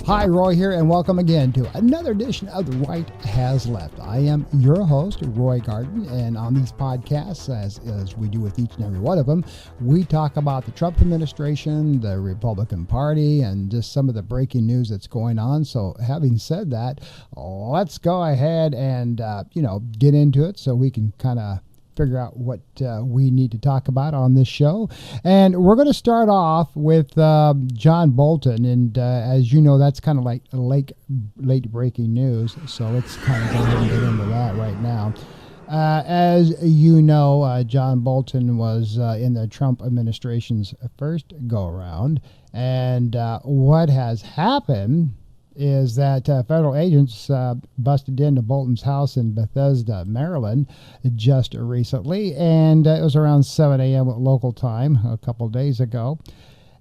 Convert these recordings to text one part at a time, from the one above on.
Hi, Roy here, and welcome again to another edition of The Right Has Left. I am your host, Roy Garden, and on these podcasts, as we do with each and every one of them, we talk about the Trump administration, the Republican Party, and just some of the breaking news that's going on. So having said that, let's go ahead and, get into it so we can kind of figure out what we need to talk about on this show. And we're going to start off with John Bolton. And as you know, that's kind of like late breaking news. So let's kind of go ahead and get into that right now. As you know, John Bolton was in the Trump administration's first go-around. And what has happened is that federal agents busted into Bolton's house in Bethesda, Maryland, just recently, and it was around 7 a.m. local time a couple days ago.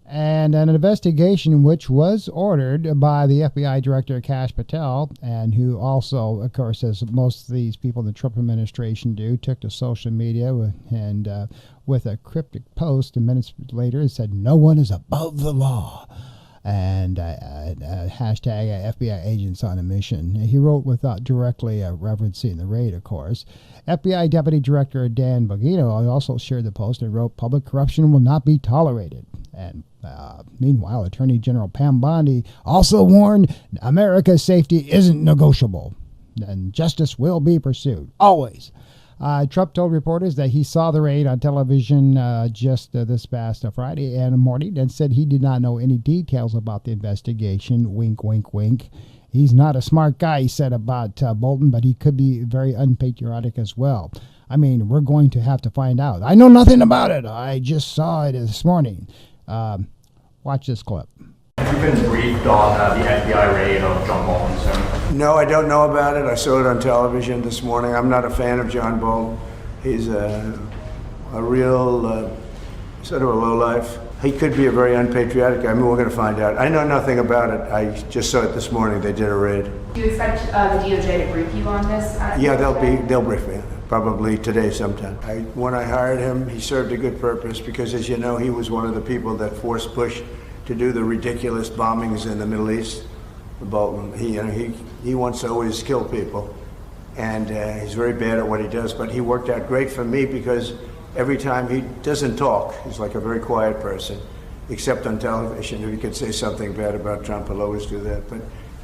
And an investigation which was ordered by the FBI Director Kash Patel, and who also, of course, as most of these people in the Trump administration do, took to social media with a cryptic post, and minutes later said, "No one is above the law." And hashtag FBI agents on a mission. He wrote without directly referencing the raid, of course. FBI Deputy Director Dan Bongino also shared the post and wrote, "Public corruption will not be tolerated." And meanwhile, Attorney General Pam Bondi also warned America's safety isn't negotiable and justice will be pursued, always. Trump told reporters that he saw the raid on television just this past Friday morning and said he did not know any details about the investigation. Wink, wink, wink. He's not a smart guy, he said about Bolton, but he could be very unpatriotic as well. I mean, we're going to have to find out. I know nothing about it. I just saw it this morning. Watch this clip. Have you been briefed on the FBI raid of John Bolton's home? No, I don't know about it. I saw it on television this morning. I'm not a fan of John Bolton. He's a real sort of a lowlife. He could be a very unpatriotic guy. I mean, we're going to find out. I know nothing about it. I just saw it this morning. They did a raid. Do you expect the DOJ to brief you on this? Yeah, they'll brief me. Probably today sometime. When I hired him, he served a good purpose because, as you know, he was one of the people that forced Bush to do the ridiculous bombings in the Middle East. Bolton, he wants to always kill people, and he's very bad at what he does, but he worked out great for me because every time he doesn't talk, he's like a very quiet person, except on television. If he could say something bad about Trump, he'll always do that,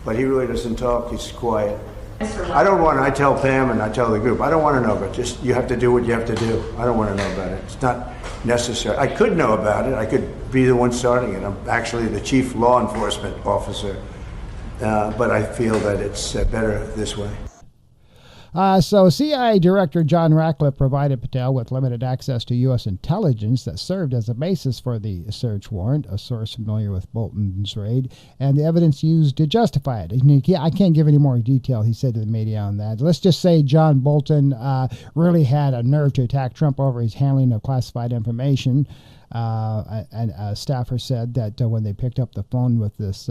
but he really doesn't talk, he's quiet. I tell Pam and I tell the group, I don't want to know, but just you have to do what you have to do. I don't want to know about it. It's not necessary. I could know about it. I could be the one starting it. I'm actually the chief law enforcement officer. But I feel that it's better this way. So CIA Director John Ratcliffe provided Patel with limited access to U.S. intelligence that served as a basis for the search warrant, a source familiar with Bolton's raid, and the evidence used to justify it. I can't give any more detail, he said to the media on that. Let's just say John Bolton really had a nerve to attack Trump over his handling of classified information. And a staffer said that when they picked up the phone with this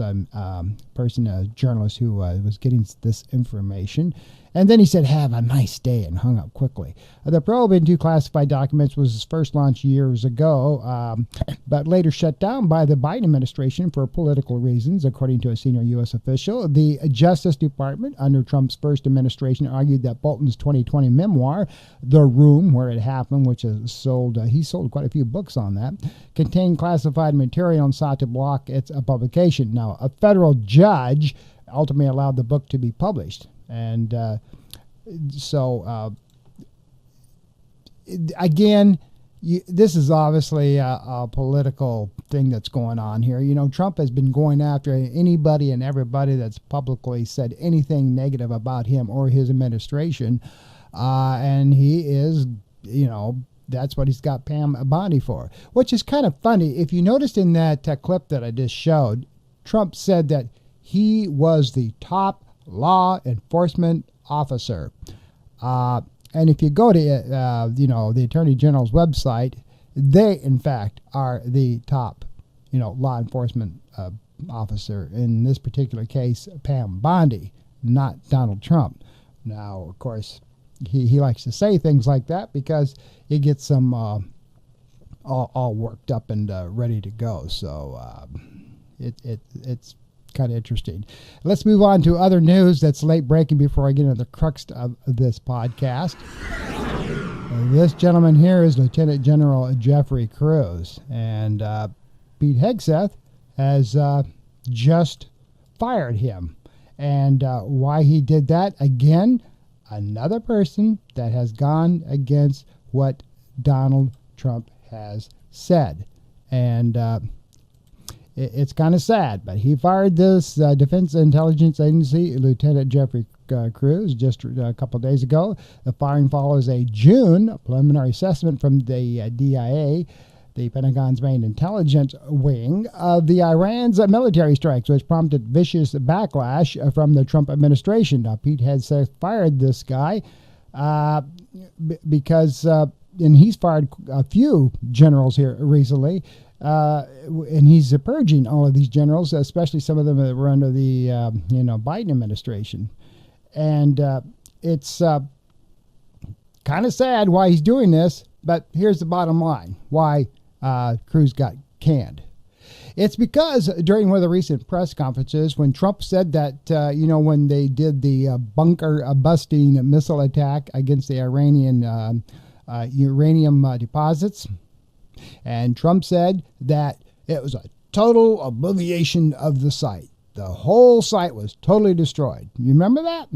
person, a journalist who was getting this information, and then he said, "Have a nice day," and hung up quickly. The probe into classified documents was first launched years ago, but later shut down by the Biden administration for political reasons, according to a senior U.S. official. The Justice Department, under Trump's first administration, argued that Bolton's 2020 memoir, The Room, Where It Happened, which is sold, he sold quite a few books on that, contained classified material and sought to block its publication. Now, a federal judge ultimately allowed the book to be published. And again, this is obviously a political thing that's going on here. You know, Trump has been going after anybody and everybody that's publicly said anything negative about him or his administration. And he is, that's what he's got Pam Bondi for, which is kind of funny. If you noticed in that clip that I just showed, Trump said that he was the top law enforcement officer. And if you go to, the Attorney General's website, they, in fact, are the top, law enforcement officer. In this particular case, Pam Bondi, not Donald Trump. Now, of course, he likes to say things like that because it gets them all worked up and ready to go. So it's kind of interesting. Let's move on to other news that's late breaking before I get into the crux of this podcast. This gentleman here is Lieutenant General Jeffrey Cruz, and Pete Hegseth has just fired him. And why he did that, again, another person that has gone against what Donald Trump has said. And it's kind of sad, but he fired this Defense Intelligence Agency Lieutenant Jeffrey Cruz just a couple of days ago. The firing follows a June preliminary assessment from the DIA, the Pentagon's main intelligence wing, of the Iran's military strikes, which prompted vicious backlash from the Trump administration. Now, Pete Hegseth fired this guy because, and he's fired a few generals here recently, and he's purging all of these generals, especially some of them that were under the Biden administration. And it's kind of sad why he's doing this, but here's the bottom line: why Cruz got canned. It's because during one of the recent press conferences, when Trump said that, when they did the bunker busting missile attack against the Iranian uranium deposits, and Trump said that it was a total obliteration of the site. The whole site was totally destroyed. You remember that?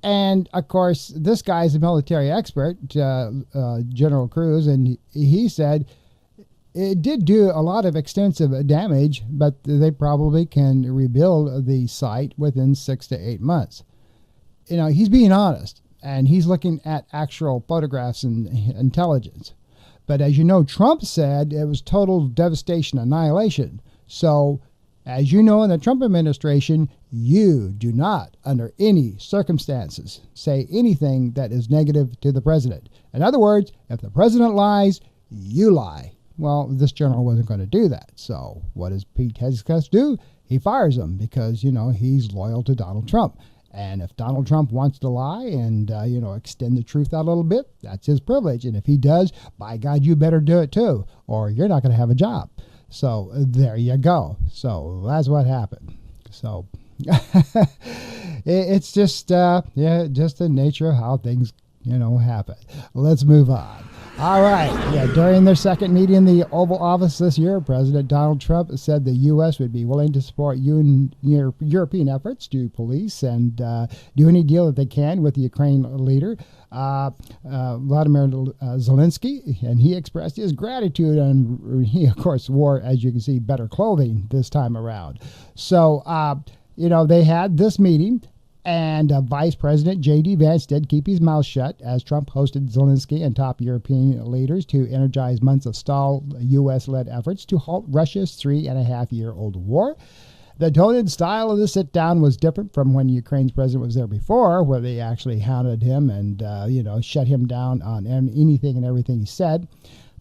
And, of course, this guy's a military expert, General Cruz, and he said it did do a lot of extensive damage, but they probably can rebuild the site within 6 to 8 months. He's being honest, and he's looking at actual photographs and intelligence. But as you know, Trump said it was total devastation, annihilation. So, as you know, in the Trump administration, you do not, under any circumstances, say anything that is negative to the president. In other words, if the president lies, you lie. Well, this general wasn't going to do that. So what does Pete Hegseth do? He fires him because, he's loyal to Donald Trump. And if Donald Trump wants to lie and, extend the truth out a little bit, that's his privilege. And if he does, by God, you better do it too, or you're not going to have a job. So there you go. So that's what happened. So it's just, just the nature of how things, happen. Let's move on. All right. During their second meeting in the Oval Office this year, President Donald Trump said the U.S. would be willing to support European efforts to police and do any deal that they can with the Ukraine leader, Vladimir Zelensky, and he expressed his gratitude, and he, of course, wore, as you can see, better clothing this time around. So, they had this meeting. And Vice President J.D. Vance did keep his mouth shut as Trump hosted Zelensky and top European leaders to energize months of stalled U.S.-led efforts to halt Russia's 3.5-year-old war. The tone and style of the sit-down was different from when Ukraine's president was there before, where they actually hounded him and, shut him down on anything and everything he said.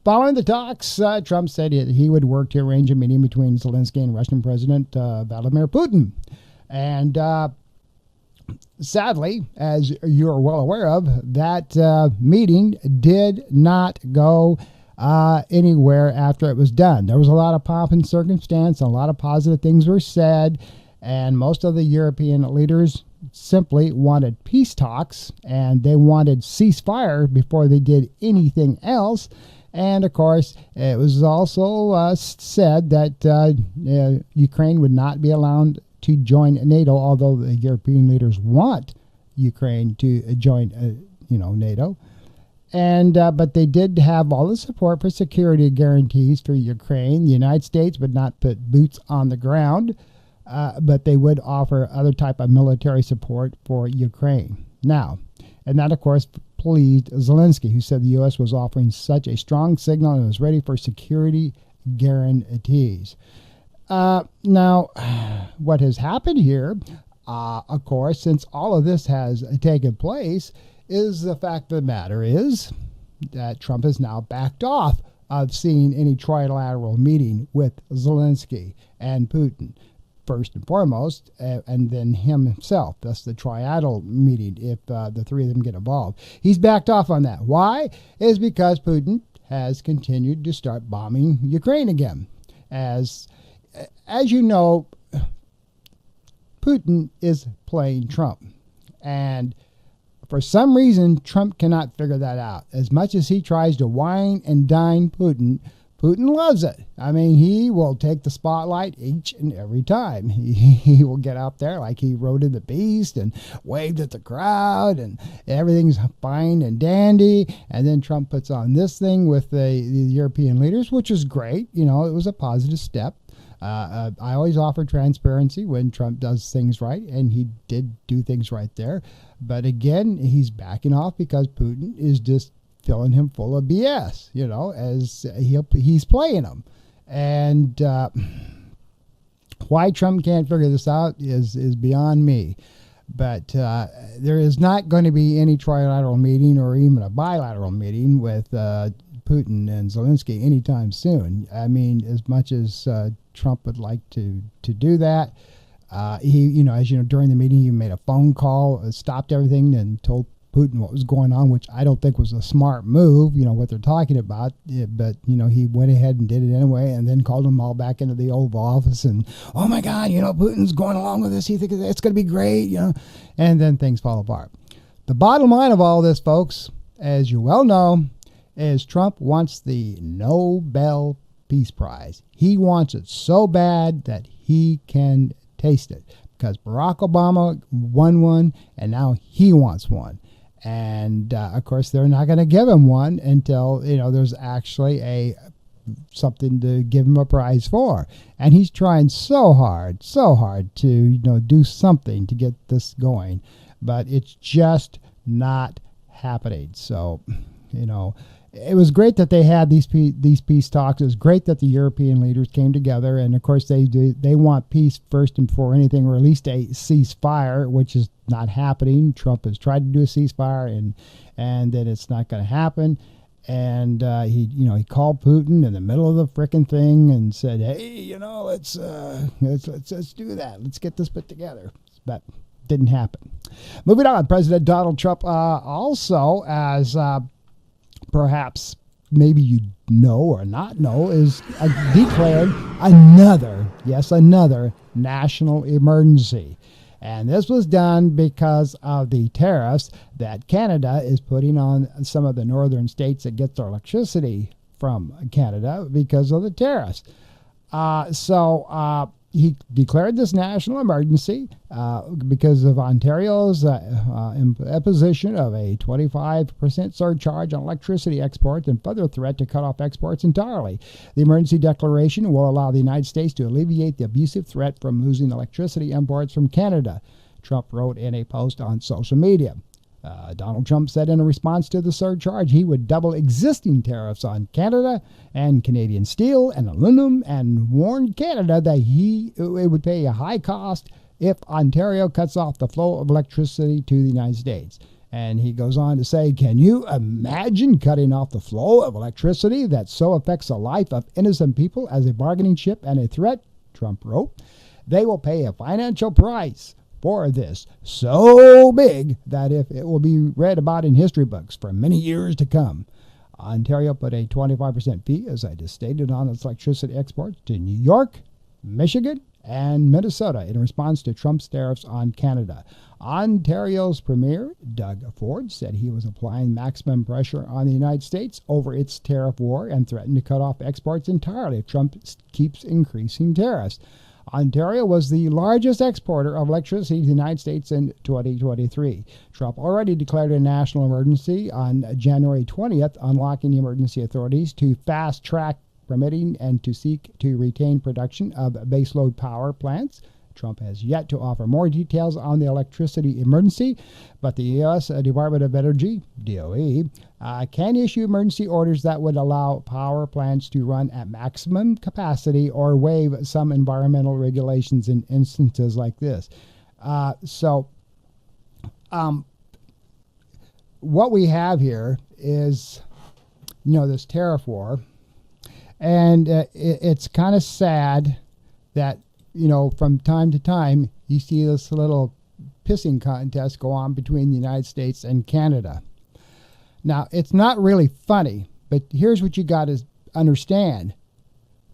Following the talks, Trump said he would work to arrange a meeting between Zelensky and Russian President Vladimir Putin. And sadly, as you're well aware of, that meeting did not go anywhere after it was done. There was a lot of pomp and circumstance, and a lot of positive things were said, and most of the European leaders simply wanted peace talks, and they wanted ceasefire before they did anything else. And, of course, it was also said that Ukraine would not be allowed to join NATO, although the European leaders want Ukraine to join, NATO. And but they did have all the support for security guarantees for Ukraine. The United States would not put boots on the ground, but they would offer other type of military support for Ukraine. Now, and that, of course, pleased Zelensky, who said the U.S. was offering such a strong signal and was ready for security guarantees. Now, what has happened here, of course, since all of this has taken place, is the fact of the matter is that Trump has now backed off of seeing any trilateral meeting with Zelensky and Putin, first and foremost, and then himself. That's the trilateral meeting if the three of them get involved. He's backed off on that. Why? Is because Putin has continued to start bombing Ukraine again. As you know, Putin is playing Trump. And for some reason, Trump cannot figure that out. As much as he tries to wine and dine Putin, Putin loves it. I mean, he will take the spotlight each and every time. He will get out there like he rode in the beast and waved at the crowd and everything's fine and dandy. And then Trump puts on this thing with the European leaders, which is great. You know, it was a positive step. I always offer transparency when Trump does things right, and he did do things right there. But again, he's backing off because Putin is just filling him full of BS, you know, as he's playing him. And why Trump can't figure this out is beyond me. But there is not going to be any trilateral meeting or even a bilateral meeting with Putin and Zelensky anytime soon. I mean, as much as Trump would like to do that, he, you know, as you know, during the meeting, he made a phone call, stopped everything, and told Putin what was going on, which I don't think was a smart move, you know, what they're talking about. But, you know, he went ahead and did it anyway, and then called them all back into the Oval Office and, oh my God, you know, Putin's going along with this. He thinks it's going to be great, you know, and then things fall apart. The bottom line of all this, folks, as you well know, is Trump wants the Nobel Peace Prize. He wants it so bad that he can taste it, because Barack Obama won one, and now he wants one. And of course, they're not going to give him one until, you know, there's actually something to give him a prize for. And he's trying so hard to, you know, do something to get this going, but it's just not happening. So, you know, it was great that they had these peace talks. It was great that the European leaders came together, and of course they want peace first and before anything, or at least a ceasefire, which is not happening. Trump has tried to do a ceasefire, and then it's not going to happen. And he called Putin in the middle of the frickin' thing and said, "Hey, you know, let's do that. Let's get this put together." But didn't happen. Moving on, President Donald Trump also, as perhaps maybe you know or not know, is declared another national emergency. And this was done because of the tariffs that Canada is putting on some of the northern states that get their electricity from Canada because of the tariffs. So he declared this national emergency because of Ontario's imposition of a 25% surcharge on electricity exports and further threat to cut off exports entirely. The emergency declaration will allow the United States to alleviate the abusive threat from losing electricity imports from Canada, Trump wrote in a post on social media. Donald Trump said in a response to the surcharge he would double existing tariffs on Canada and Canadian steel and aluminum, and warned Canada that it would pay a high cost if Ontario cuts off the flow of electricity to the United States. And he goes on to say, "Can you imagine cutting off the flow of electricity that so affects the life of innocent people as a bargaining chip and a threat?" Trump wrote. "They will pay a financial price for this so big that if it will be read about in history books for many years to come." Ontario put a 25% fee, as I just stated, on its electricity exports to New York, Michigan, and Minnesota in response to Trump's tariffs on Canada. Ontario's Premier, Doug Ford, said he was applying maximum pressure on the United States over its tariff war and threatened to cut off exports entirely if Trump keeps increasing tariffs. Ontario was the largest exporter of electricity to the United States in 2023. Trump already declared a national emergency on January 20th, unlocking the emergency authorities to fast-track permitting and to seek to retain production of baseload power plants. Trump has yet to offer more details on the electricity emergency, but the U.S. Department of Energy, DOE, can issue emergency orders that would allow power plants to run at maximum capacity or waive some environmental regulations in instances like this. What we have here is, you know, this tariff war, and it's kind of sad that, you know, from time to time, you see this little pissing contest go on between the United States and Canada. Now, it's not really funny, but here's what you got to understand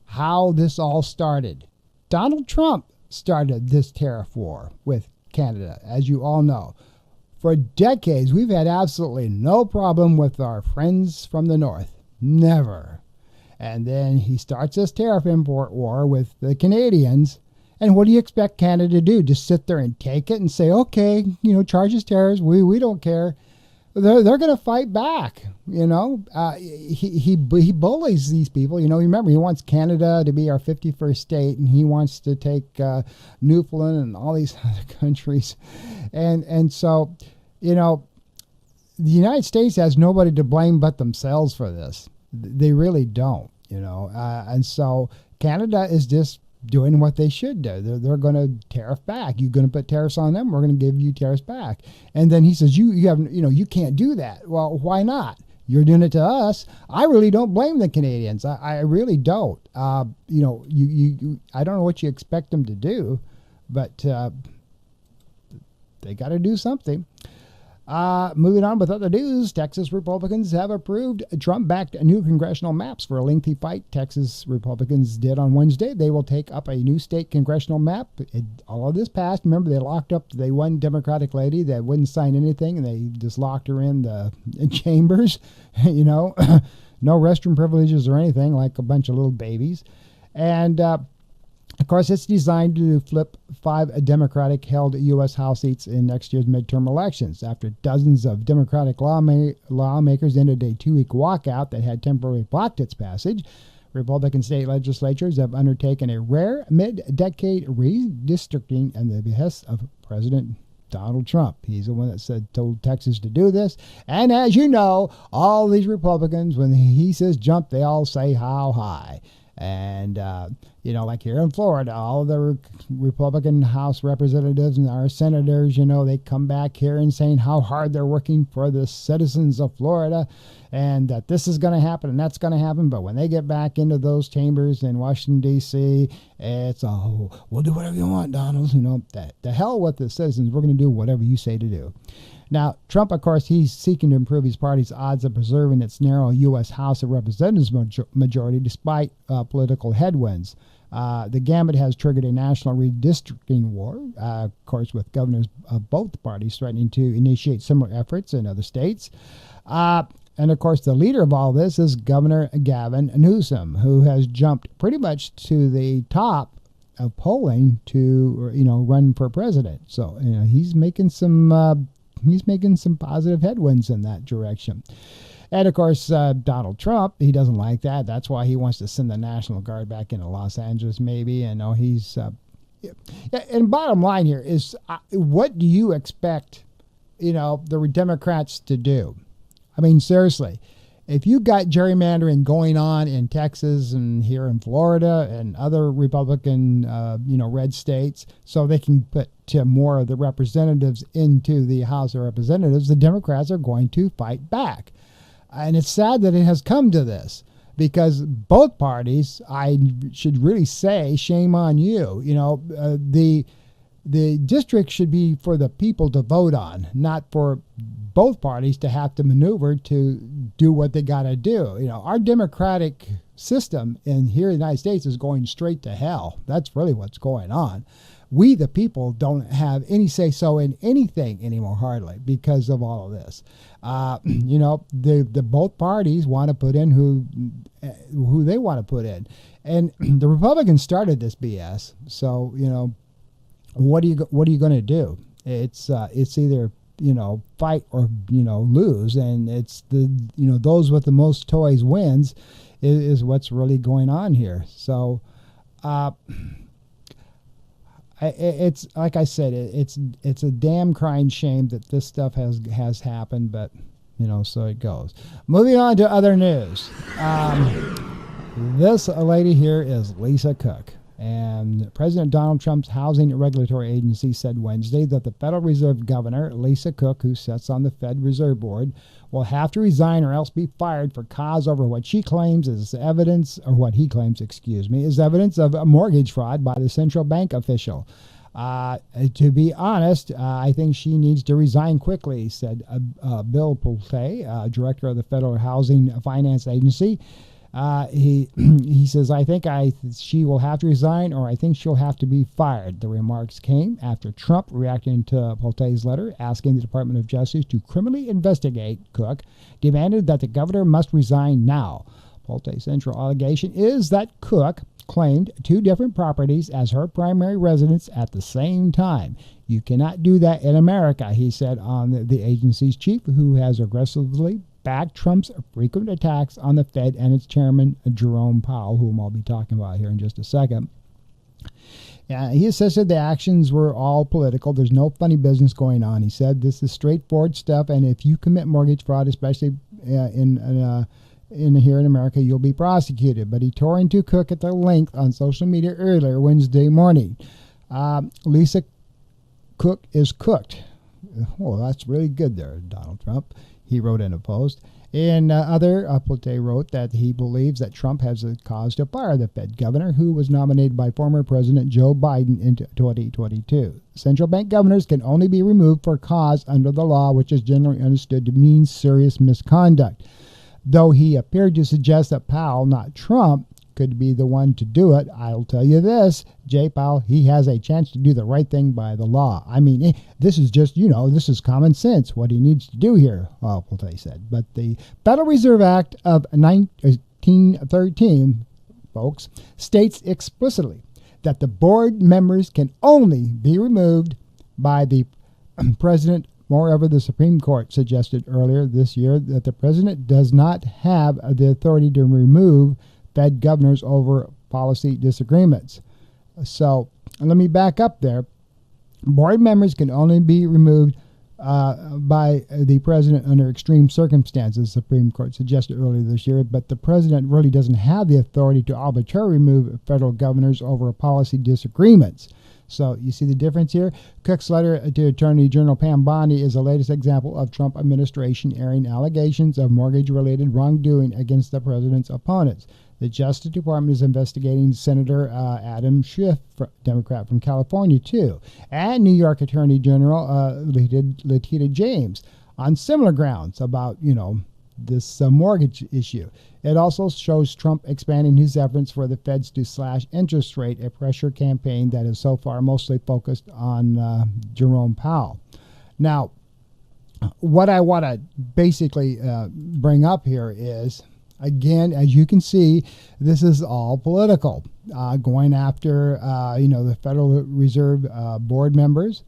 how this all started. Donald Trump started this tariff war with Canada, as you all know. For decades, we've had absolutely no problem with our friends from the north. Never. And then he starts this tariff import war with the Canadians. And what do you expect Canada to do? Just sit there and take it and say, okay, charge us tariffs. We don't care. They're going to fight back. He bullies these people. Remember, he wants Canada to be our 51st state, and he wants to take Newfoundland and all these other countries. And so, the United States has nobody to blame but themselves for this. They really don't, and so Canada is just doing what they should do. They're going to tariff back. You're going to put tariffs on them. We're going to give you tariffs back. And then he says, you can't do that. Well, why not? You're doing it to us. I really don't blame the Canadians. I really don't. I don't know what you expect them to do, but they got to do something. Moving on with other news, Texas Republicans have approved Trump-backed new congressional maps for a lengthy fight Texas Republicans did on Wednesday. They will take up a new state congressional map. All of this passed. Remember, they locked up the one Democratic lady that wouldn't sign anything, and they just locked her in the chambers. No restroom privileges or anything, like a bunch of little babies. And of course, it's designed to flip 5 Democratic-held U.S. House seats in next year's midterm elections. After dozens of Democratic lawmakers ended a 2-week walkout that had temporarily blocked its passage, Republican state legislatures have undertaken a rare mid-decade redistricting at the behest of President Donald Trump. He's the one that told Texas to do this. And as you know, all these Republicans, when he says jump, they all say how high. And, like here in Florida, all the Republican House representatives and our senators, they come back here and saying how hard they're working for the citizens of Florida and that this is going to happen and that's going to happen. But when they get back into those chambers in Washington, D.C., it's, we'll do whatever you want, Donald. The hell with the citizens. We're going to do whatever you say to do. Now, Trump, of course, he's seeking to improve his party's odds of preserving its narrow U.S. House of Representatives majority despite political headwinds. The gambit has triggered a national redistricting war, of course, with governors of both parties threatening to initiate similar efforts in other states. And, of course, the leader of all this is Governor Gavin Newsom, who has jumped pretty much to the top of polling to, run for president. So, he's making some positive headwinds in that direction. And, of course, Donald Trump, he doesn't like that. That's why he wants to send the National Guard back into Los Angeles, maybe. And he's... and bottom line here is, what do you expect, the Democrats to do? I mean, seriously, if you got gerrymandering going on in Texas and here in Florida and other Republican, red states, so they can put more of the representatives into the House of Representatives, the Democrats are going to fight back. And it's sad that it has come to this because both parties, I should really say, shame on you. The district should be for the people to vote on, not for both parties to have to maneuver to do what they got to do. Our democratic system here in the United States is going straight to hell. That's really what's going on. We, the people, don't have any say-so in anything anymore, hardly, because of all of this. The both parties want to put in who they want to put in. And the Republicans started this BS. So, what are you going to do? It's either fight or lose, and it's those with the most toys wins is what's really going on here. So it's like I said, it's a damn crying shame that this stuff has happened, but so it goes. Moving on to other news. This lady here is Lisa Cook. And President Donald Trump's Housing Regulatory Agency said Wednesday that the Federal Reserve Governor, Lisa Cook, who sits on the Fed Reserve Board, will have to resign or else be fired for cause over what she claims is evidence, or what he claims, is evidence of a mortgage fraud by the central bank official. To be honest, I think she needs to resign quickly, said Bill Pulte, director of the Federal Housing Finance Agency. He says, I think she will have to resign, or I think she'll have to be fired. The remarks came after Trump, reacting to Bolton's letter asking the Department of Justice to criminally investigate Cook, demanded that the governor must resign now. Bolton's central allegation is that Cook claimed 2 different properties as her primary residence at the same time. You cannot do that in America, he said on the agency's chief, who has aggressively backed Trump's frequent attacks on the Fed and its chairman, Jerome Powell, whom I'll be talking about here in just a second. He assisted the actions were all political. There's no funny business going on. He said this is straightforward stuff, and if you commit mortgage fraud, especially in here in America, you'll be prosecuted. But he tore into Cook at the length on social media earlier Wednesday morning. Lisa Cook is cooked. Oh, that's really good there, Donald Trump. He wrote in a post. In other, Bolton wrote that he believes that Trump has a cause to fire the Fed governor, who was nominated by former President Joe Biden in 2022. Central bank governors can only be removed for cause under the law, which is generally understood to mean serious misconduct. Though he appeared to suggest that Powell, not Trump, could be the one to do it, I'll tell you this, Jay Powell, he has a chance to do the right thing by the law. I mean, this is just, this is common sense, what he needs to do here, Bolton said. But the Federal Reserve Act of 1913, folks, states explicitly that the board members can only be removed by the president. Moreover, the Supreme Court suggested earlier this year that the president does not have the authority to remove Fed governors over policy disagreements. So let me back up there. Board members can only be removed by the president under extreme circumstances, the Supreme Court suggested earlier this year, but the president really doesn't have the authority to arbitrarily remove federal governors over policy disagreements. So you see the difference here? Cook's letter to Attorney General Pam Bondi is the latest example of Trump administration airing allegations of mortgage-related wrongdoing against the president's opponents. The Justice Department is investigating Senator Adam Schiff, Democrat from California, too, and New York Attorney General Letitia James on similar grounds about, this mortgage issue. It also shows Trump expanding his efforts for the feds to slash interest rate, a pressure campaign that is so far mostly focused on Jerome Powell. Now, what I want to basically bring up here is, again, as you can see, this is all political, going after, the Federal Reserve board members,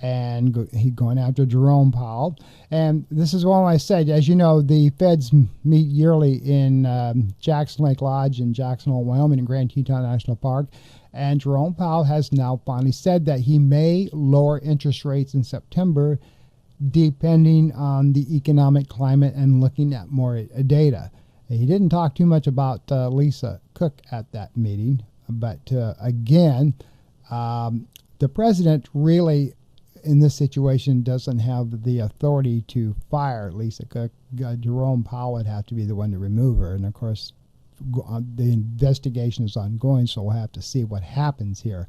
and going after Jerome Powell. And this is what I said. As you know, the feds meet yearly in Jackson Lake Lodge in Jackson Hole, Wyoming, and Grand Teton National Park. And Jerome Powell has now finally said that he may lower interest rates in September, depending on the economic climate and looking at more data. He didn't talk too much about Lisa Cook at that meeting, but again, the president really, in this situation, doesn't have the authority to fire Lisa Cook. Jerome Powell would have to be the one to remove her, and of course, the investigation is ongoing, so we'll have to see what happens here.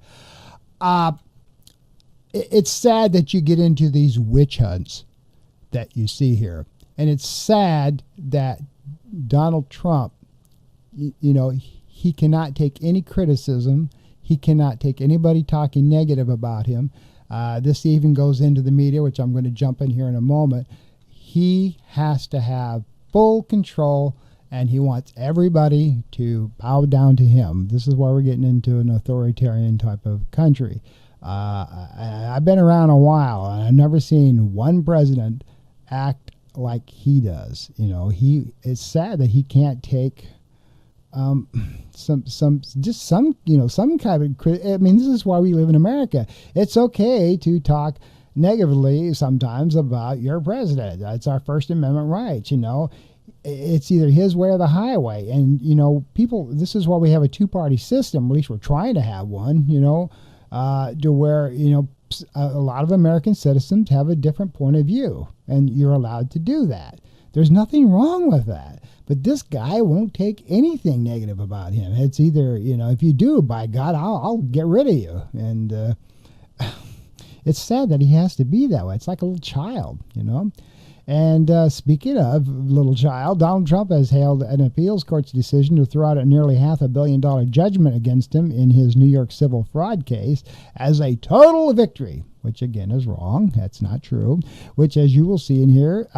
It's sad that you get into these witch hunts that you see here, and it's sad that Donald Trump, he cannot take any criticism. He cannot take anybody talking negative about him. This even goes into the media, which I'm going to jump in here in a moment. He has to have full control, and he wants everybody to bow down to him. This is why we're getting into an authoritarian type of country. I've been around a while, and I've never seen one president act like he does. It's sad that he can't take some kind of, this is why we live in America. It's okay to talk negatively sometimes about your president. That's our First Amendment rights. It's either his way or the highway. And people, this is why we have a two-party system. At least we're trying to have one, to where a lot of American citizens have a different point of view, and you're allowed to do that. There's nothing wrong with that. But this guy won't take anything negative about him. It's either, if you do, by God, I'll get rid of you. And it's sad that he has to be that way. It's like a little child, And speaking of little child, Donald Trump has hailed an appeals court's decision to throw out a nearly $500 million judgment against him in his New York civil fraud case as a total victory, which again is wrong. That's not true. Which, as you will see in here,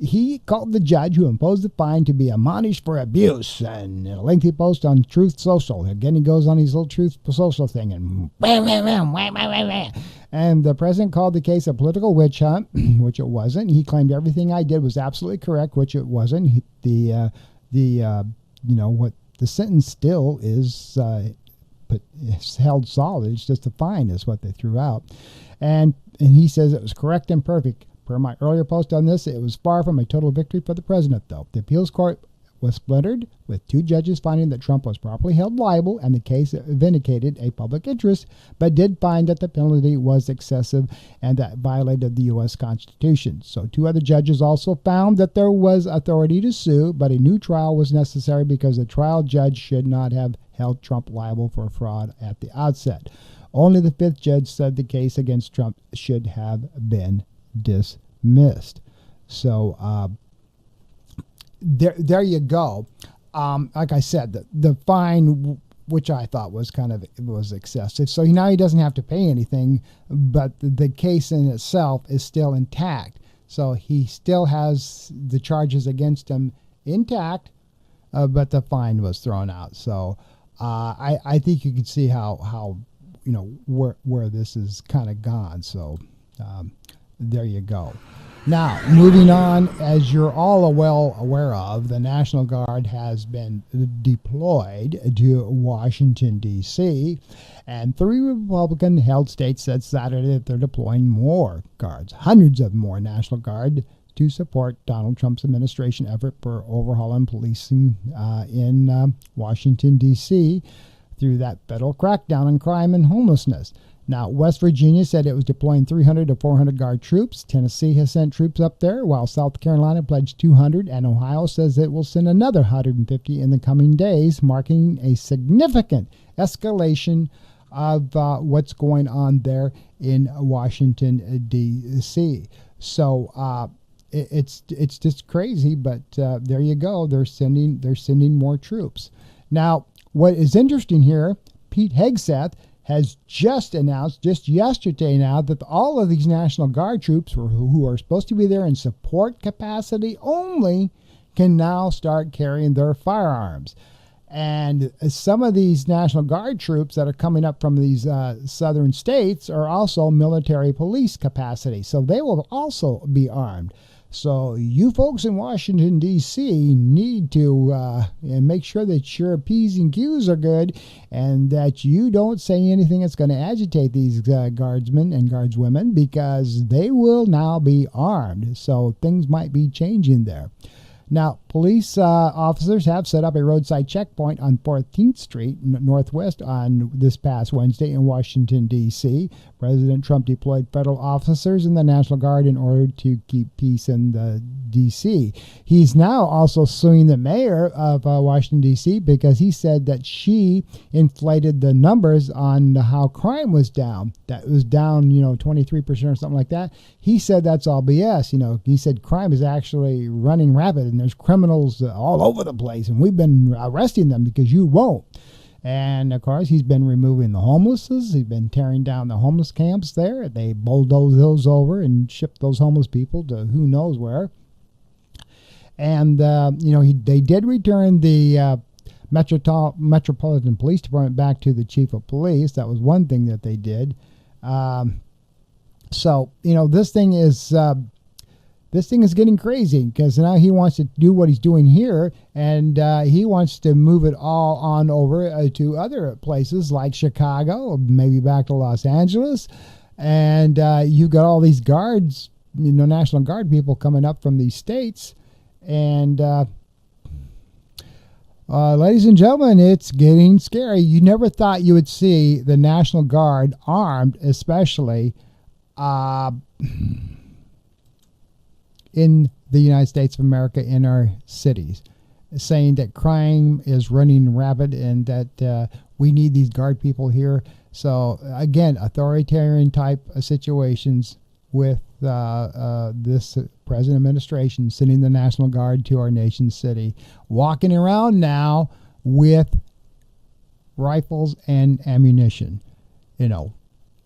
he called the judge who imposed the fine to be admonished for abuse. And in a lengthy post on Truth Social, again he goes on his little Truth Social thing and and the president called the case a political witch hunt, which it wasn't. He claimed everything I did was absolutely correct, which it wasn't. The sentence still is but it's held solid. It's just a fine is what they threw out. And he says it was correct and perfect. Per my earlier post on this, it was far from a total victory for the president, though. The appeals court was splintered, with 2 judges finding that Trump was properly held liable and the case vindicated a public interest, but did find that the penalty was excessive and that violated the U.S. Constitution. So 2 other judges also found that there was authority to sue, but a new trial was necessary because the trial judge should not have held Trump liable for fraud at the outset. Only the 5th judge said the case against Trump should have been dismissed. So there you go. Like I said, the fine, which I thought was was excessive. So now he doesn't have to pay anything, but the case in itself is still intact. So he still has the charges against him intact, but the fine was thrown out. So I think you can see how where this is kind of gone. So there you go. Now, moving on, as you're all well aware of, the National Guard has been deployed to Washington, D.C., and 3 Republican-held states said Saturday that they're deploying more guards, hundreds of more National Guard, to support Donald Trump's administration effort for overhauling policing in Washington, D.C., through that federal crackdown on crime and homelessness. Now, West Virginia said it was deploying 300 to 400 Guard troops. Tennessee has sent troops up there, while South Carolina pledged 200, and Ohio says it will send another 150 in the coming days, marking a significant escalation of what's going on there in Washington, D.C. So it's just crazy, but there you go. They're sending more troops. Now, what is interesting here, Pete Hegseth has just announced, just yesterday now, that all of these National Guard troops who are supposed to be there in support capacity only can now start carrying their firearms. And some of these National Guard troops that are coming up from these southern states are also military police capacity, so they will also be armed. So you folks in Washington, D.C. need to make sure that your P's and Q's are good and that you don't say anything that's going to agitate these guardsmen and guardswomen, because they will now be armed. So things might be changing there. Now, police officers have set up a roadside checkpoint on 14th Street Northwest on this past Wednesday in Washington, D.C. President Trump deployed federal officers in the National Guard in order to keep peace in the D.C. He's now also suing the mayor of Washington, D.C. because he said that she inflated the numbers on how crime was down. That was down, 23% or something like that. He said that's all BS. He said crime is actually running rapid and there's criminals all over the place, and we've been arresting them because you won't. And of course, he's been removing the homelesses. He's been tearing down the homeless camps there. They bulldoze those over and ship those homeless people to who knows where. And they did return the Metropolitan Police Department back to the chief of police. That was one thing that they did. So this thing is getting crazy, because now he wants to do what he's doing here, and he wants to move it all on over to other places like Chicago, maybe back to Los Angeles. And you've got all these guards, National Guard people coming up from these states. And ladies and gentlemen, it's getting scary. You never thought you would see the National Guard armed, especially in the United States of America, in our cities, saying that crime is running rapid and that we need these guard people here. So again, authoritarian type of situations with this present administration sending the National Guard to our nation's city, walking around now with rifles and ammunition. You know,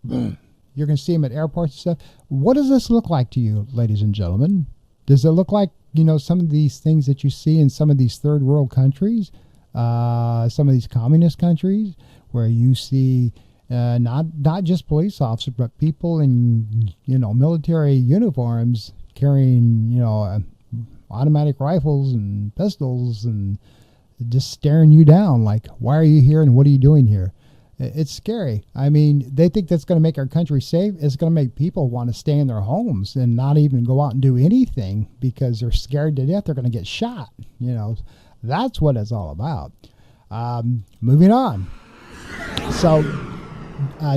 you're going to see them at airports and stuff. What does this look like to you, ladies and gentlemen? Does it look like, you know, some of these things that you see in some of these third world countries, some of these communist countries, where you see not just police officers, but people in, you know, military uniforms carrying, you know, automatic rifles and pistols and just staring you down like, why are you here and what are you doing here? It's scary. I mean, they think that's going to make our country safe. It's going to make people want to stay in their homes and not even go out and do anything because they're scared to death they're going to get shot. You know, that's what it's all about. Moving on. So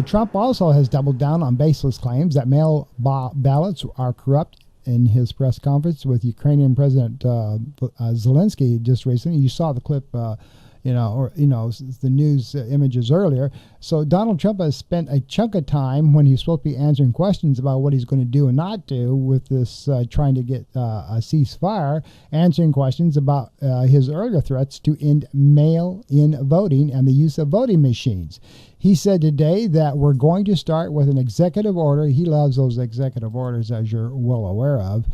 Trump also has doubled down on baseless claims that mail ballots are corrupt. In his press conference with Ukrainian President Zelensky just recently, you saw the clip, the news images earlier. So Donald Trump has spent a chunk of time when he's supposed to be answering questions about what he's going to do and not do with this trying to get a ceasefire, answering questions about his earlier threats to end mail-in voting and the use of voting machines. He said today that we're going to start with an executive order. He loves those executive orders, as you're well aware of.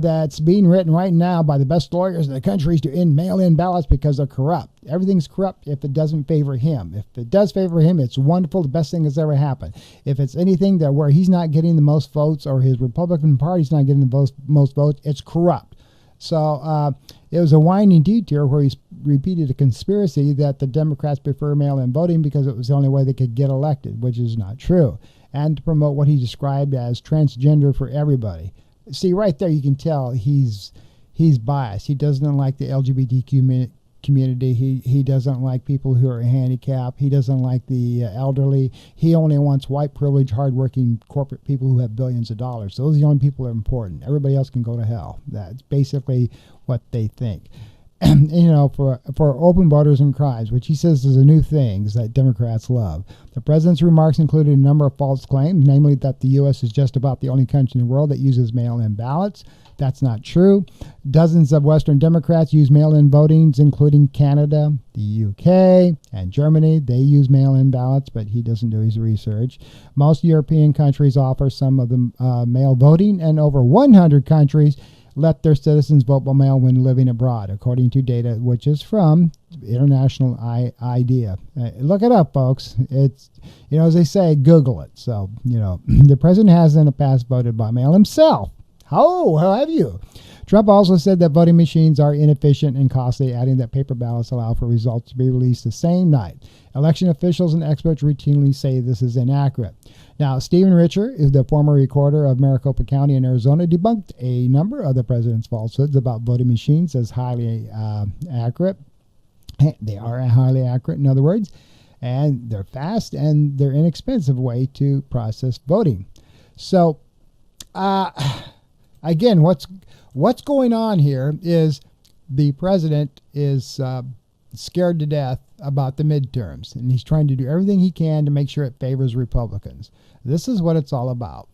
That's being written right now by the best lawyers in the country to end mail-in ballots because they're corrupt. Everything's corrupt if it doesn't favor him. If it does favor him, it's wonderful. The best thing that's ever happened. If it's anything that where he's not getting the most votes or his Republican Party's not getting the most votes, it's corrupt. So it was a winding detour where he's repeated a conspiracy that the Democrats prefer mail-in voting because it was the only way they could get elected, which is not true, and to promote what he described as transgender for everybody. See, right there you can tell he's biased. He doesn't like the LGBTQ community. He doesn't like people who are handicapped. He doesn't like the elderly. He only wants white privileged, hardworking corporate people who have billions of dollars. Those are the only people that are important. Everybody else can go to hell. That's basically what they think. You know, for open borders and crimes, which he says is a new thing that Democrats love. The president's remarks included a number of false claims, namely that the U.S. is just about the only country in the world that uses mail-in ballots. That's not true. Dozens of Western Democrats use mail-in votings, including Canada, the UK, and Germany. They use mail-in ballots, but he doesn't do his research. Most European countries offer some of the mail voting, and over 100 countries let their citizens vote by mail when living abroad, according to data which is from International IDEA. Look it up, folks. It's, you know, as they say, Google it. So, you know, the president has in the past voted by mail himself. How have you? Trump also said that voting machines are inefficient and costly, adding that paper ballots allow for results to be released the same night. Election officials and experts routinely say this is inaccurate. Now, Stephen Richer, is the former recorder of Maricopa County in Arizona, debunked a number of the president's falsehoods about voting machines as highly accurate. They are highly accurate, in other words, and they're fast and they're inexpensive way to process voting. So, again, what's going on here is the president is scared to death about the midterms, and he's trying to do everything he can to make sure it favors Republicans. This is what it's all about.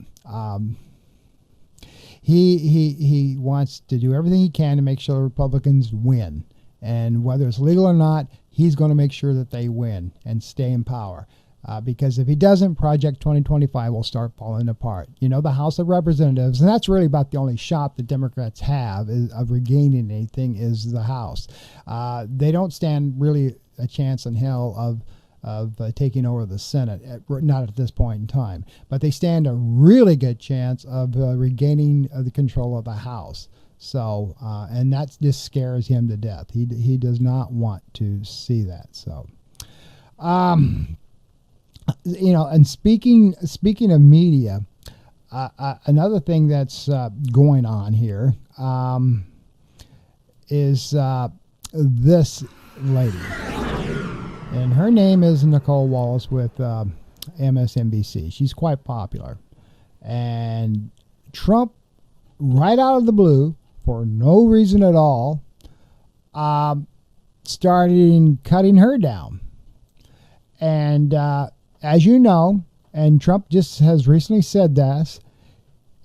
He wants to do everything he can to make sure the Republicans win, and whether it's legal or not, he's going to make sure that they win and stay in power. Because if he doesn't, Project 2025 will start falling apart. You know, the House of Representatives, and that's really about the only shot the Democrats have of regaining anything, is the House. They don't stand really a chance in hell of taking over the Senate, not at this point in time. But they stand a really good chance of regaining the control of the House. So, and that just scares him to death. He does not want to see that. So, you know, and speaking of media, another thing that's going on here is this lady, and her name is Nicole Wallace with MSNBC. She's quite popular, and Trump, right out of the blue, for no reason at all, started cutting her down. And as you know, and Trump just has recently said this,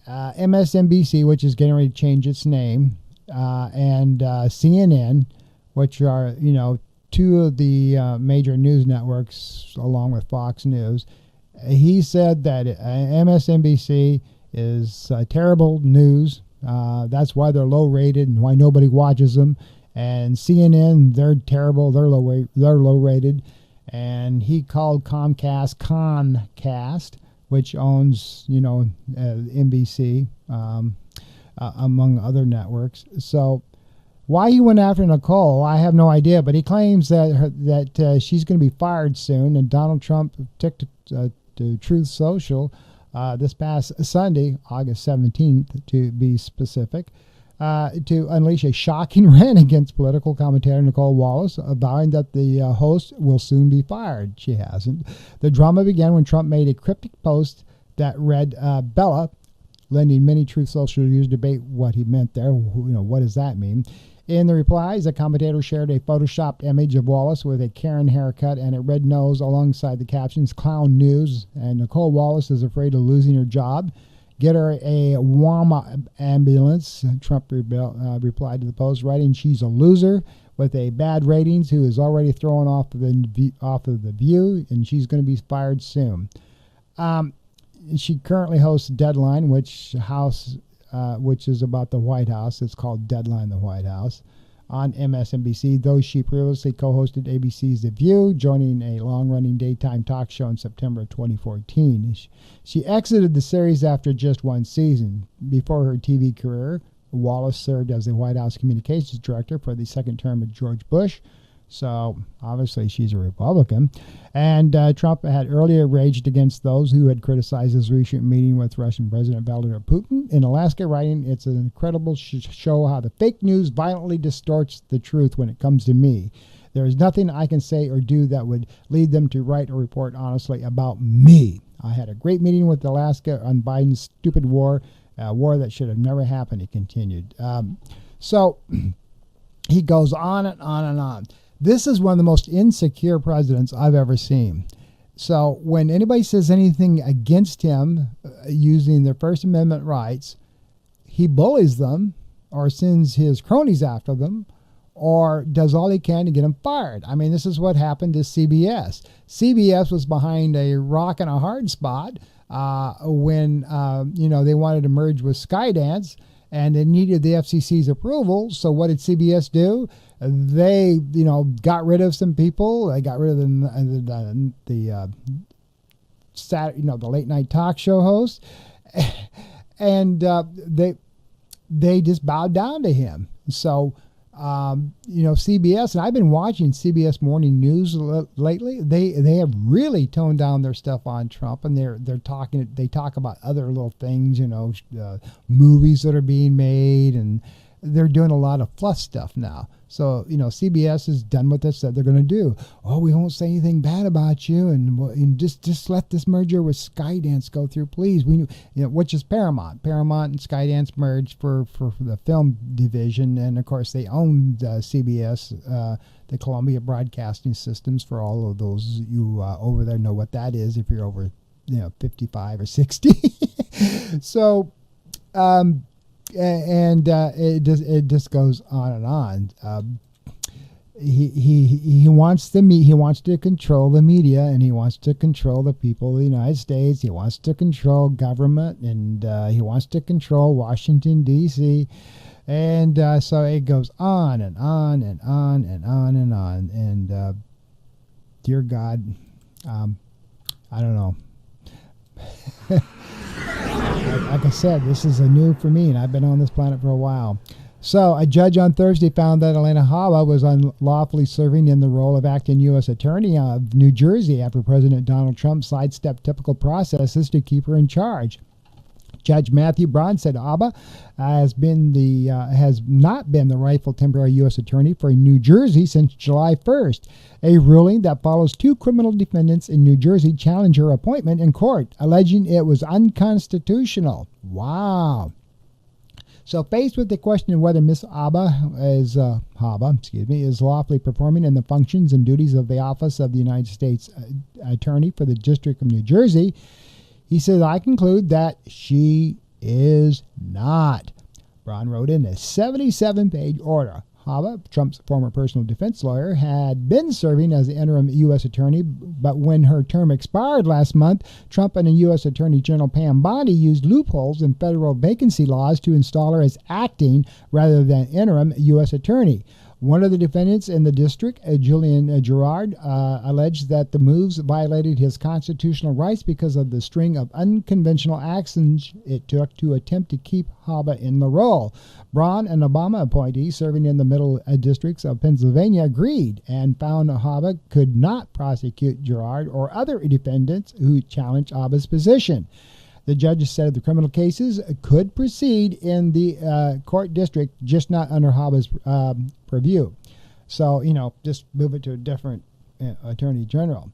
MSNBC, which is getting ready to change its name, and CNN, which are, two of the major news networks along with Fox News. He said that MSNBC is terrible news. That's why they're low rated and why nobody watches them. And CNN, they're terrible. They're low rated. And he called Comcast, which owns, NBC, among other networks. So why he went after Nicole, I have no idea. But he claims that she's going to be fired soon. And Donald Trump took to Truth Social this past Sunday, August 17th, to be specific, to unleash a shocking rant against political commentator Nicole Wallace, vowing that the host will soon be fired. She hasn't. The drama began when Trump made a cryptic post that read, Bella, lending many Truth Social users debate what he meant there. What does that mean? In the replies, the commentator shared a photoshopped image of Wallace with a Karen haircut and a red nose alongside the captions, "Clown News," and Nicole Wallace is afraid of losing her job. Get her a WAMA ambulance, Trump replied to the post, writing, "She's a loser with a bad ratings who is already thrown off of the View, and she's going to be fired soon." She currently hosts Deadline, which is about the White House. It's called Deadline the White House on MSNBC, though she previously co-hosted ABC's The View, joining a long-running daytime talk show in September of 2014. She exited the series after just one season. Before her TV career, Wallace served as the White House communications director for the second term of George Bush. So obviously she's a Republican. And Trump had earlier raged against those who had criticized his recent meeting with Russian President Vladimir Putin. In Alaska, writing, "It's an incredible show how the fake news violently distorts the truth when it comes to me. There is nothing I can say or do that would lead them to write or report honestly about me. I had a great meeting with Alaska on Biden's stupid war, a war that should have never happened," he continued. So he goes on and on and on. This is one of the most insecure presidents I've ever seen. So when anybody says anything against him using their First Amendment rights, he bullies them or sends his cronies after them or does all he can to get them fired. I mean, this is what happened to CBS. CBS was behind a rock and a hard spot when they wanted to merge with Skydance, and they needed the FCC's approval. So what did CBS do? They, got rid of some people. They got rid of the late night talk show host, and they just bowed down to him. So, CBS, and I've been watching CBS Morning News lately. They have really toned down their stuff on Trump, and they talk about other little things, movies that are being made, and they're doing a lot of fluff stuff now. So, CBS has done what they said they're going to do. "Oh, we won't say anything bad about you, and just let this merger with Skydance go through, please." Which is Paramount. Paramount and Skydance merged for the film division, and of course they own CBS, the Columbia Broadcasting Systems. For all of those you over there know what that is, if you're over 55 or 60. So. It just goes on and on. He wants to control the media, and he wants to control the people of the United States. He wants to control government, and he wants to control Washington D.C. And so it goes on and on and on and on and on. And dear God, I don't know. Like I said, this is a new for me, and I've been on this planet for a while. So a judge on Thursday found that Elena Hava was unlawfully serving in the role of acting U.S. Attorney of New Jersey after President Donald Trump sidestepped typical processes to keep her in charge. Judge Matthew Braun said Abba has not been the rightful temporary U.S. Attorney for New Jersey since July 1st, a ruling that follows two criminal defendants in New Jersey challenge her appointment in court, alleging it was unconstitutional. Wow. So faced with the question of whether Miss Hava is lawfully performing in the functions and duties of the office of the United States Attorney for the District of New Jersey, he said, "I conclude that she is not. Braun wrote in a 77-page order. Hava, Trump's former personal defense lawyer, had been serving as the interim U.S. attorney, but when her term expired last month, Trump and U.S. Attorney General Pam Bondi used loopholes in federal vacancy laws to install her as acting rather than interim U.S. attorney. One of the defendants in the district, Julian Gerard, alleged that the moves violated his constitutional rights because of the string of unconventional actions it took to attempt to keep Hava in the role. Braun, an Obama appointee serving in the middle districts of Pennsylvania, agreed and found Hava could not prosecute Gerard or other defendants who challenged Hava's position. The judge said the criminal cases could proceed in the court district, just not under Hava's purview. So, just move it to a different attorney general.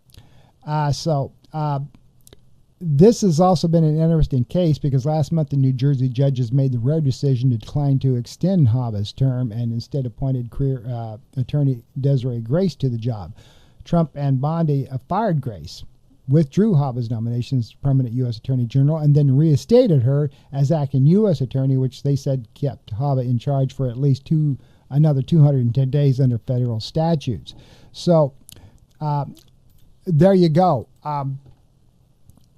This has also been an interesting case because last month the New Jersey judges made the rare decision to decline to extend Hava's term and instead appointed career attorney Desiree Grace to the job. Trump and Bondi fired Grace, withdrew Hava's nomination as permanent U.S. Attorney General, and then reinstated her as acting U.S. Attorney, which they said kept Hava in charge for at least another 210 days under federal statutes. So there you go.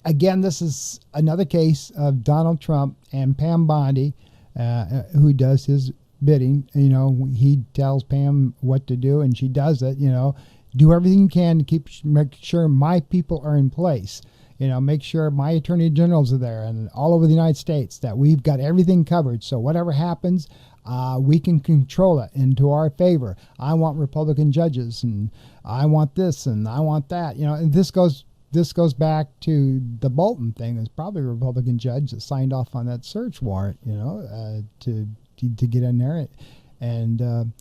Again, this is another case of Donald Trump and Pam Bondi, who does his bidding. He tells Pam what to do, and she does it. Do everything you can to make sure my people are in place. Make sure my attorney generals are there and all over the United States, that we've got everything covered. So whatever happens, we can control it into our favor. I want Republican judges, and I want this, and I want that. And this goes back to the Bolton thing. It's probably a Republican judge that signed off on that search warrant, to get in there. And,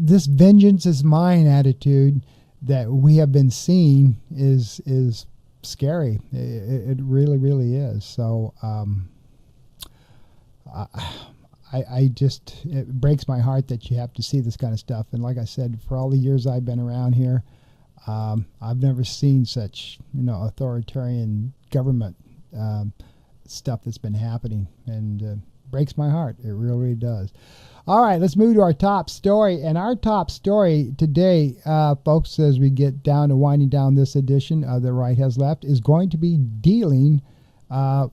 this vengeance is mine attitude that we have been seeing is scary. It really, really is. So it breaks my heart that you have to see this kind of stuff. And like I said, for all the years I've been around here, I've never seen such, authoritarian government stuff that's been happening, and breaks my heart. It really does. All right, let's move to our top story. And our top story today, folks, as we get down to winding down this edition of The Right Has Left, is going to be dealing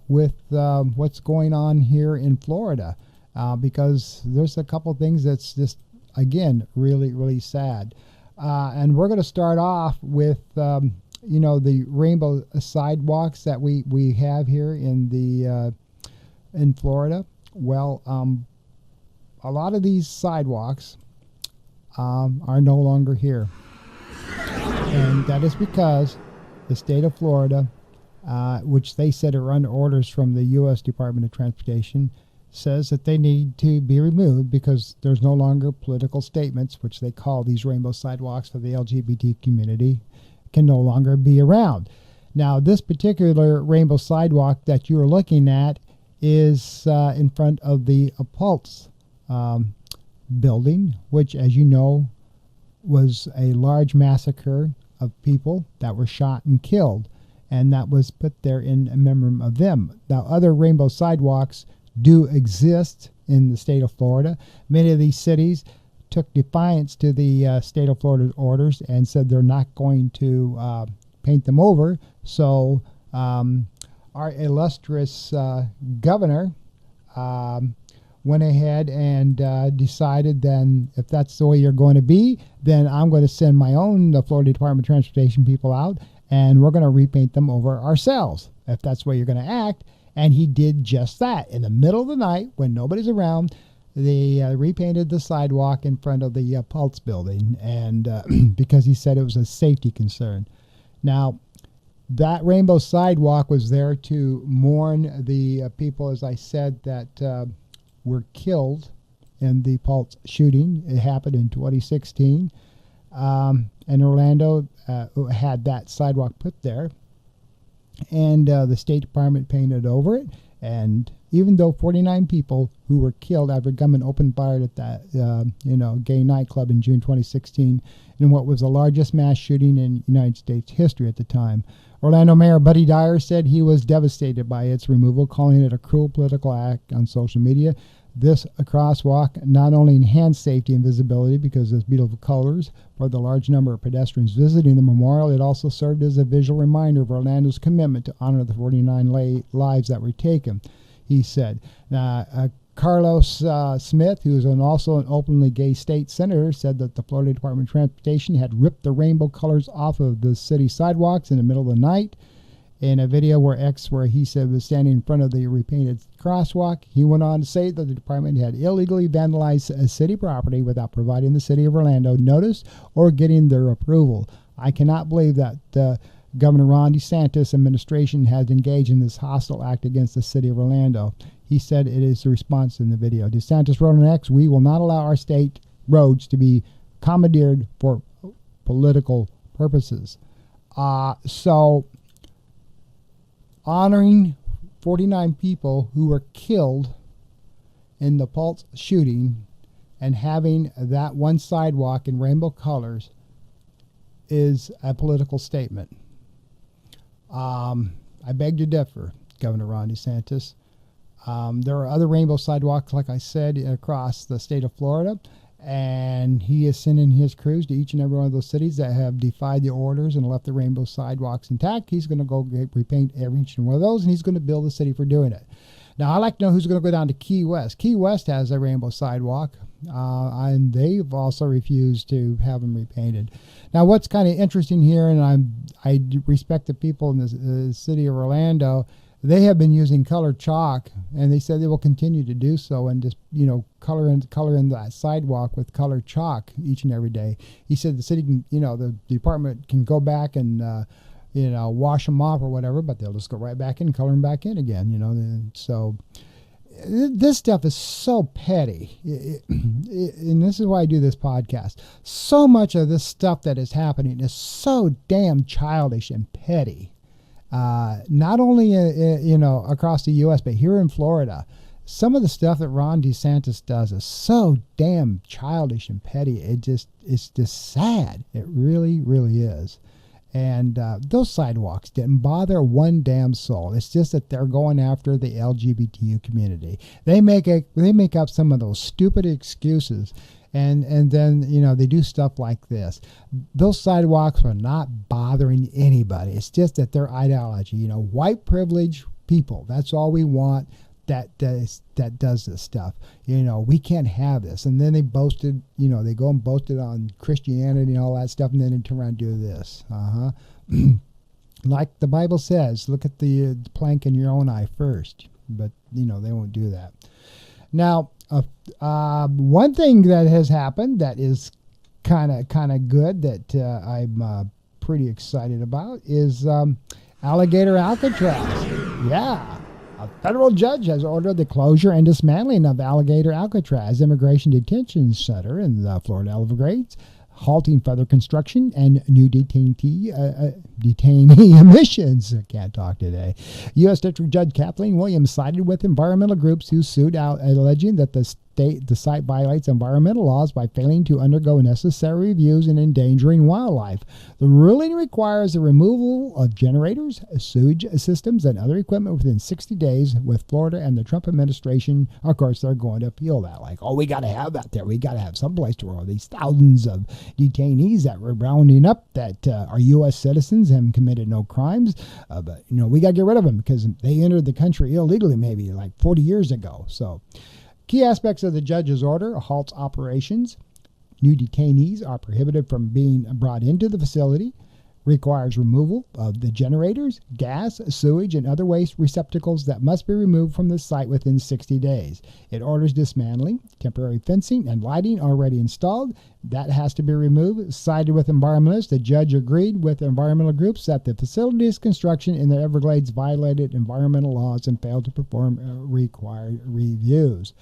with what's going on here in Florida, because there's a couple things that's just, again, really, really sad. And we're going to start off with, the rainbow sidewalks that we have here in Florida. Well, a lot of these sidewalks are no longer here. And that is because the state of Florida, which they said are under orders from the U.S. Department of Transportation, says that they need to be removed because there's no longer political statements, which they call these rainbow sidewalks for the LGBT community, can no longer be around. Now, this particular rainbow sidewalk that you're looking at is in front of the Pulse building, which, as you know, was a large massacre of people that were shot and killed, and that was put there in memory of them. Now, other rainbow sidewalks do exist in the state of Florida. Many of these cities took defiance to the state of Florida's orders and said they're not going to paint them over. So our illustrious governor went ahead and decided, then if that's the way you're going to be, then I'm going to send my own Florida Department of Transportation people out, and we're going to repaint them over ourselves, if that's the way you're going to act. And he did just that. In the middle of the night, when nobody's around, they repainted the sidewalk in front of the Pulse building, and because he said it was a safety concern. Now, that rainbow sidewalk was there to mourn the people, as I said, that were killed in the Pulse shooting. It happened in 2016. And Orlando had that sidewalk put there. And the State Department painted over it. And, even though 49 people who were killed after gunmen opened fire at that gay nightclub in June 2016 in what was the largest mass shooting in United States history at the time. Orlando Mayor Buddy Dyer said he was devastated by its removal, calling it a cruel political act on social media. This crosswalk not only enhanced safety and visibility because of its beautiful colors for the large number of pedestrians visiting the memorial, it also served as a visual reminder of Orlando's commitment to honor the 49 lives that were taken, he said. Carlos Smith, who is also an openly gay state senator, said that the Florida Department of Transportation had ripped the rainbow colors off of the city sidewalks in the middle of the night. In a video where he said was standing in front of the repainted crosswalk, he went on to say that the department had illegally vandalized a city property without providing the city of Orlando notice or getting their approval. I cannot believe that Governor Ron DeSantis' administration has engaged in this hostile act against the city of Orlando. He said it is the response in the video. DeSantis wrote on X, "We will not allow our state roads to be commandeered for political purposes." So honoring 49 people who were killed in the Pulse shooting and having that one sidewalk in rainbow colors is a political statement. I beg to differ, Governor Ron DeSantis. There are other rainbow sidewalks, like I said, across the state of Florida, and he is sending his crews to each and every one of those cities that have defied the orders and left the rainbow sidewalks intact. He's going to go repaint every each one of those, and he's going to build the city for doing it. Now, I'd like to know who's going to go down to Key West. Key West has a rainbow sidewalk, and they've also refused to have them repainted. Now, what's kind of interesting here, and I respect the people in the city of Orlando, they have been using colored chalk, and they said they will continue to do so, and just color in that sidewalk with colored chalk each and every day. He said the city can, the department can go back and wash them off or whatever, but they'll just go right back in and color them back in again. And so this stuff is so petty, and this is why I do this podcast. So much of this stuff that is happening is so damn childish and petty. Not only across the U.S., but here in Florida, some of the stuff that Ron DeSantis does is so damn childish and petty. It's just sad. It really, really is. And those sidewalks didn't bother one damn soul. It's just that they're going after the LGBTQ community. They make up some of those stupid excuses. And then, they do stuff like this. Those sidewalks are not bothering anybody. It's just that their ideology, white privilege people, that's all we want that does this stuff. We can't have this. And then they boasted, they go and boasted on Christianity and all that stuff, and then they turn around and do this. Like the Bible says, look at the plank in your own eye first. But, they won't do that. Now, one thing that has happened that is kind of good that I'm pretty excited about is Alligator Alcatraz. Yeah, a federal judge has ordered the closure and dismantling of Alligator Alcatraz Immigration Detention Center in the Florida Everglades, halting further construction and new detainee emissions. I can't talk today. U.S. District Judge Kathleen Williams sided with environmental groups who sued out, alleging that the site violates environmental laws by failing to undergo necessary reviews and endangering wildlife. The ruling requires the removal of generators, sewage systems, and other equipment within 60 days, with Florida and the Trump administration, of course, they're going to appeal that. Like, we got to have that there. We got to have some place to where these thousands of detainees that we're rounding up that are U.S. citizens and committed no crimes. But, we got to get rid of them because they entered the country illegally maybe like 40 years ago. So, key aspects of the judge's order: halts operations, new detainees are prohibited from being brought into the facility, requires removal of the generators, gas, sewage, and other waste receptacles that must be removed from the site within 60 days. It orders dismantling, temporary fencing, and lighting already installed. That has to be removed. Sided with environmentalists, the judge agreed with environmental groups that the facility's construction in the Everglades violated environmental laws and failed to perform required reviews.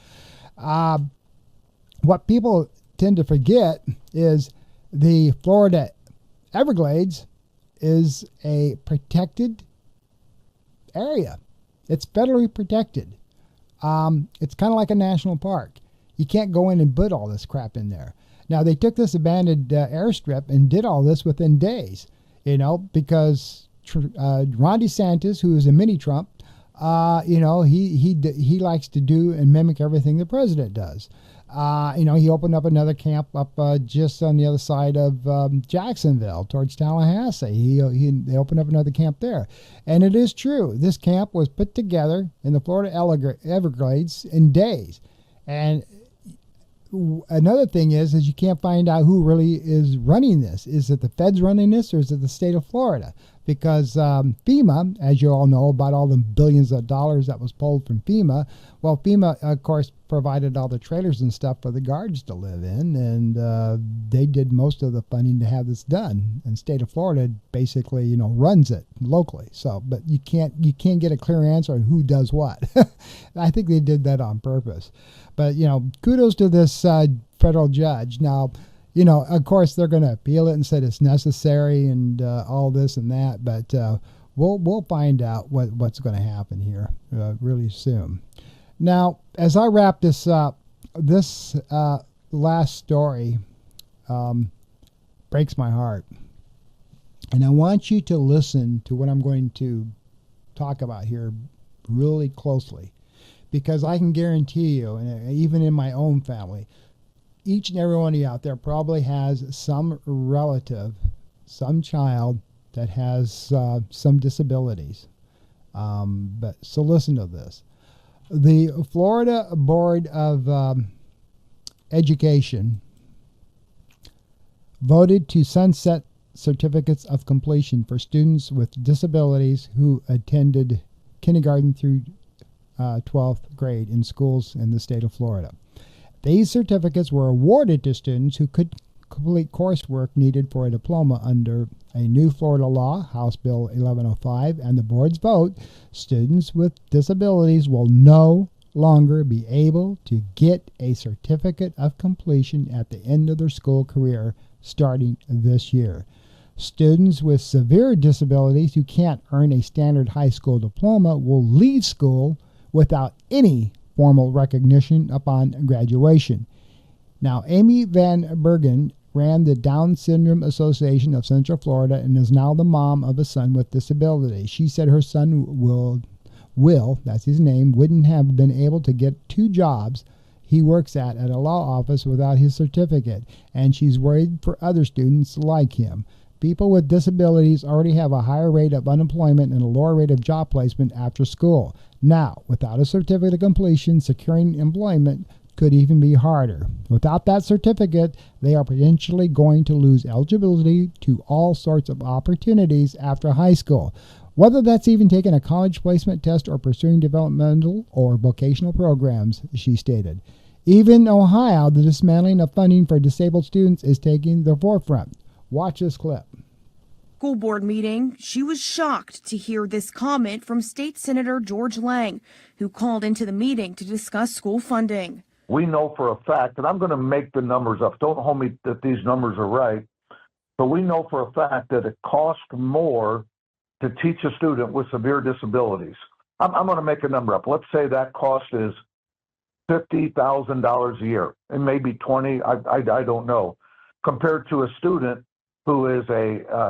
What people tend to forget is the Florida Everglades is a protected area. It's federally protected. It's kind of like a national park. You can't go in and put all this crap in there. Now, they took this abandoned airstrip and did all this within days, because Ron DeSantis, who is a mini Trump, he likes to do and mimic everything the president does. He opened up another camp up just on the other side of Jacksonville towards Tallahassee. They opened up another camp there. And it is true. This camp was put together in the Florida Everglades in days. And another thing is you can't find out who really is running this. Is it the feds running this, or is it the state of Florida? Because FEMA, as you all know, about all the billions of dollars that was pulled from FEMA, well, FEMA, of course, provided all the trailers and stuff for the guards to live in, and they did most of the funding to have this done. And the state of Florida basically, runs it locally. So, but you can't get a clear answer on who does what. I think they did that on purpose. But, kudos to this federal judge. Now, of course, they're going to appeal it and said it's necessary and all this and that. But we'll find out what's going to happen here really soon. Now, as I wrap this up, this last story breaks my heart. And I want you to listen to what I'm going to talk about here really closely. Because I can guarantee you, and even in my own family, each and every one of you out there probably has some relative, some child that has some disabilities. So listen to this. The Florida Board of Education voted to sunset certificates of completion for students with disabilities who attended kindergarten through 12th grade in schools in the state of Florida. These certificates were awarded to students who could complete coursework needed for a diploma under a new Florida law, House Bill 1105, and the board's vote. Students with disabilities will no longer be able to get a certificate of completion at the end of their school career starting this year. Students with severe disabilities who can't earn a standard high school diploma will leave school without any formal recognition upon graduation. Now, Amy Van Bergen ran the Down Syndrome Association of Central Florida and is now the mom of a son with disability. She said her son Will, that's his name, wouldn't have been able to get 2 jobs he works at a law office without his certificate, and she's worried for other students like him. People with disabilities already have a higher rate of unemployment and a lower rate of job placement after school. Now, without a certificate of completion, securing employment could even be harder. Without that certificate, they are potentially going to lose eligibility to all sorts of opportunities after high school, whether that's even taking a college placement test or pursuing developmental or vocational programs, she stated. Even in Ohio, the dismantling of funding for disabled students is taking the forefront. Watch this clip. School board meeting, she was shocked to hear this comment from State Senator George Lang, who called into the meeting to discuss school funding. We know for a fact, and I'm going to make the numbers up. Don't hold me that these numbers are right. But we know for a fact that it costs more to teach a student with severe disabilities. I'm going to make a number up. Let's say that cost is $50,000 a year. It may be 20. I don't know. Compared to a student who is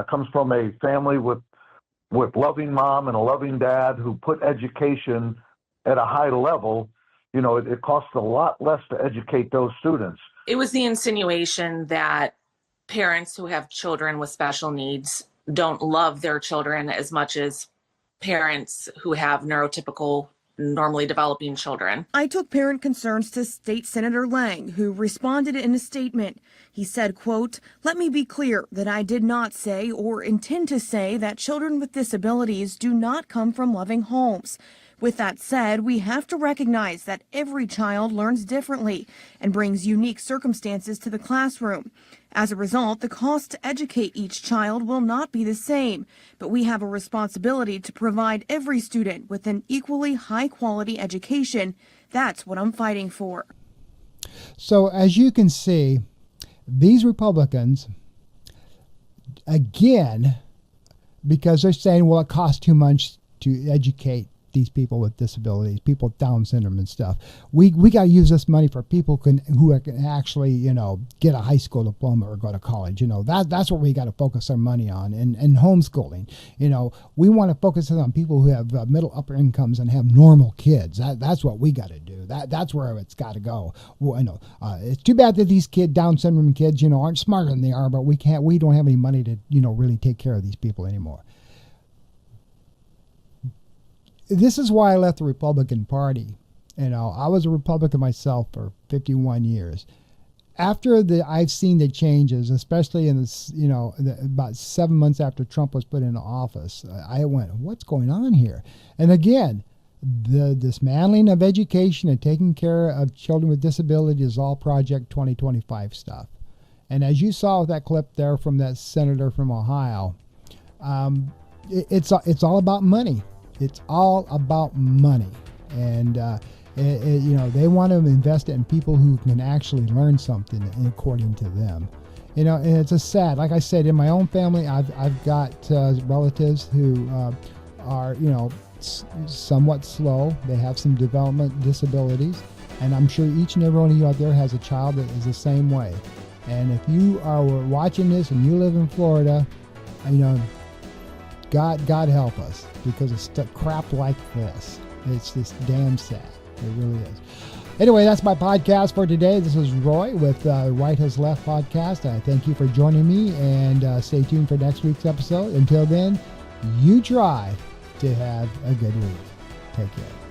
comes from a family with loving mom and a loving dad who put education at a high level, it costs a lot less to educate those students. It was the insinuation that parents who have children with special needs don't love their children as much as parents who have neurotypical, normally developing children. I took parent concerns to State Senator Lang, who responded in a statement. He said, quote, "Let me be clear that I did not say or intend to say that children with disabilities do not come from loving homes. With that said, we have to recognize that every child learns differently and brings unique circumstances to the classroom. As a result, the cost to educate each child will not be the same, but we have a responsibility to provide every student with an equally high-quality education. That's what I'm fighting for." So as you can see, these Republicans, again, because they're saying, well, it costs too much to educate these people with disabilities, people with Down syndrome and stuff. We got to use this money for people who can actually, get a high school diploma or go to college. That's what we got to focus our money on, and homeschooling. We want to focus on people who have middle upper incomes and have normal kids. That's what we got to do. That's where it's got to go. Well, it's too bad that these Down syndrome kids, aren't smarter than they are, but we don't have any money to, really take care of these people anymore. This is why I left the Republican Party. I was a Republican myself for 51 years. After I've seen the changes, especially in this, about 7 months after Trump was put into office, I went, what's going on here? And again, the dismantling of education and taking care of children with disabilities is all Project 2025 stuff. And as you saw with that clip there from that senator from Ohio, it's all about money. It's all about money, and they want to invest it in people who can actually learn something according to them. And it's a sad. Like I said, in my own family, I've got relatives who are somewhat slow. They have some development disabilities, and I'm sure each and every one of you out there has a child that is the same way. And if you are watching this and you live in Florida, God help us, because it's crap like this. It's just damn sad. It really is. Anyway, that's my podcast for today. This is Roy with Right Has Left podcast. I thank you for joining me, and stay tuned for next week's episode. Until then, you try to have a good week. Take care.